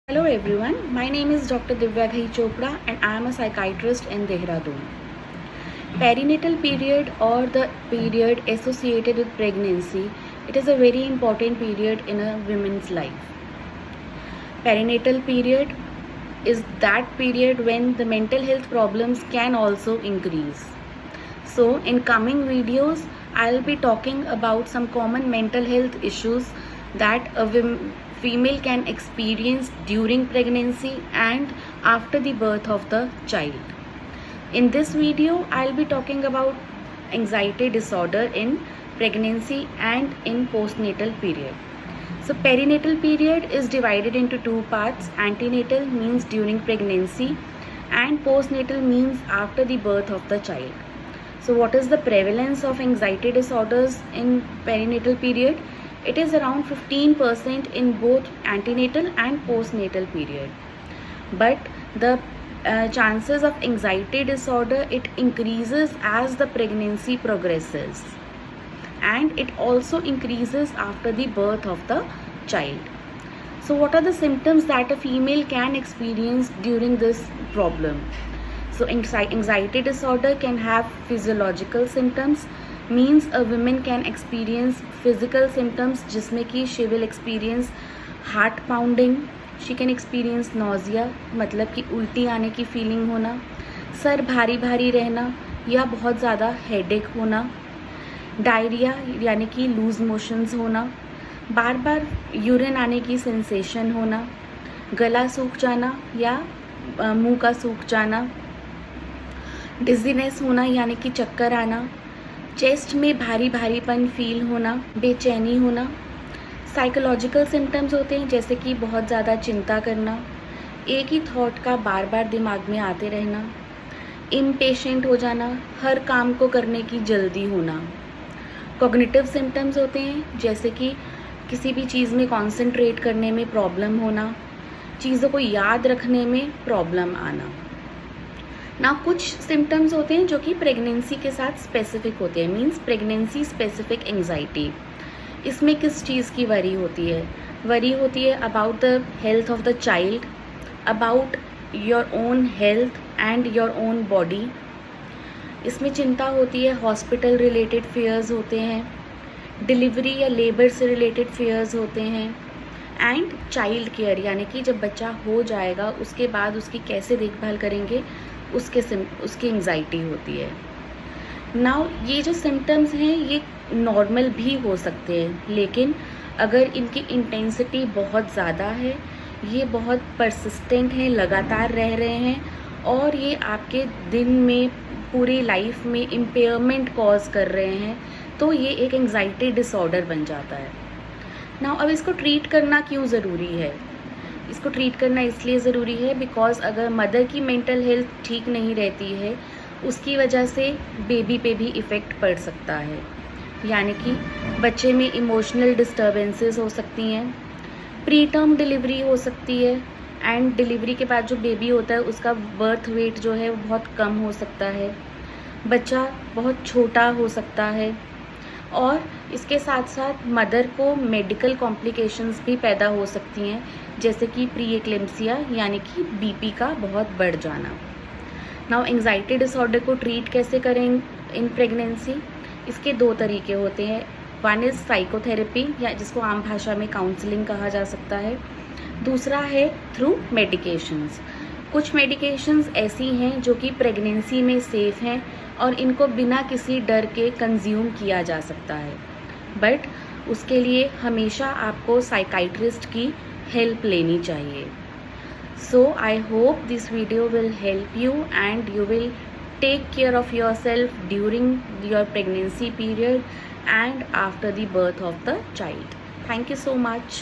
Hello everyone, my name is Dr. Divya Ghai Chopra and I am a psychiatrist in Dehradun. Perinatal period or the period associated with pregnancy, it is a very important period in a woman's life. Perinatal period is that period when the mental health problems can also increase. So in coming videos, I'll be talking about some common mental health issues that a female can experience during pregnancy and after the birth of the child. In this video, I'll be talking about anxiety disorder in pregnancy and in postnatal period. So perinatal period is divided into two parts. Antenatal means during pregnancy and postnatal means after the birth of the child. So what is the prevalence of anxiety disorders in perinatal period? It is around 15% in both antenatal and postnatal period. But the chances of anxiety disorder, it increases as the pregnancy progresses, and it also increases after the birth of the child. So what are the symptoms that a female can experience during this problem? So anxiety disorder can have physiological symptoms, means a woman can experience physical symptoms जिसमें कि she will experience heart pounding, she can experience nausea मतलब कि उल्टी आने की feeling होना, sir भारी भारी रहना या बहुत ज़्यादा हेडेक होना, डायरिया यानी कि लूज मोशंस होना, बार बार यूरिन आने की सेंसेशन होना, गला सूख जाना या मुंह का सूख जाना, डिजीनेस होना यानी कि चक्कर आना, चेस्ट में भारी भारीपन फील होना, बेचैनी होना। साइकोलॉजिकल सिम्टम्स होते हैं जैसे कि बहुत ज़्यादा चिंता करना, एक ही थॉट का बार बार दिमाग में आते रहना, इम्पेशेंट हो जाना, हर काम को करने की जल्दी होना। कॉग्निटिव सिम्टम्स होते हैं जैसे कि किसी भी चीज़ में कॉन्सेंट्रेट करने में प्रॉब्लम होना, चीज़ों को याद रखने में प्रॉब्लम आना ना। कुछ सिम्टम्स होते हैं जो कि प्रेगनेंसी के साथ स्पेसिफिक होते हैं, मींस प्रेगनेंसी स्पेसिफिक एंजाइटी। इसमें किस चीज़ की वरी होती है? वरी होती है about the health of the child, about your own health and your own body. इसमें चिंता होती है, हॉस्पिटल रिलेटेड फेयर्स होते हैं, डिलीवरी या लेबर से रिलेटेड फेयर्स होते हैं, एंड चाइल्ड केयर यानी कि जब बच्चा हो जाएगा उसके बाद उसकी कैसे देखभाल करेंगे उसकी एंजाइटी होती है। नाउ ये जो सिम्टम्स हैं ये नॉर्मल भी हो सकते हैं, लेकिन अगर इनकी इंटेंसिटी बहुत ज़्यादा है, ये बहुत परसिस्टेंट है, लगातार रह रहे हैं और ये आपके दिन में पूरी लाइफ में इम्पेयरमेंट कॉज कर रहे हैं, तो ये एक एंजाइटी डिसऑर्डर बन जाता है। नाउ अब इसको ट्रीट करना क्यों ज़रूरी है? इसको ट्रीट करना इसलिए ज़रूरी है बिकॉज़ अगर मदर की मेंटल हेल्थ ठीक नहीं रहती है, उसकी वजह से बेबी पे भी इफ़ेक्ट पड़ सकता है, यानी कि बच्चे में इमोशनल डिस्टर्बेंसेस हो सकती हैं, प्री टर्म डिलीवरी हो सकती है, एंड डिलीवरी के बाद जो बेबी होता है उसका बर्थ वेट जो है वो बहुत कम हो सकता है, बच्चा बहुत छोटा हो सकता है, और इसके साथ साथ मदर को मेडिकल कॉम्प्लिकेशंस भी पैदा हो सकती हैं जैसे कि प्री एक्लेम्सिया यानी कि बीपी का बहुत बढ़ जाना। नाउ एंजाइटी डिसऑर्डर को ट्रीट कैसे करें इन प्रेगनेंसी? इसके दो तरीके होते हैं। वन इज़ साइकोथेरेपी या जिसको आम भाषा में काउंसलिंग कहा जा सकता है, दूसरा है थ्रू मेडिकेशंस। कुछ मेडिकेशंस ऐसी हैं जो कि प्रेगनेंसी में सेफ़ हैं और इनको बिना किसी डर के कंज्यूम किया जा सकता है, बट उसके लिए हमेशा आपको साइकाइट्रिस्ट की हेल्प लेनी चाहिए। So I hope this video will help you and you will take care of yourself during your pregnancy period and after the birth of the child. Thank you so much.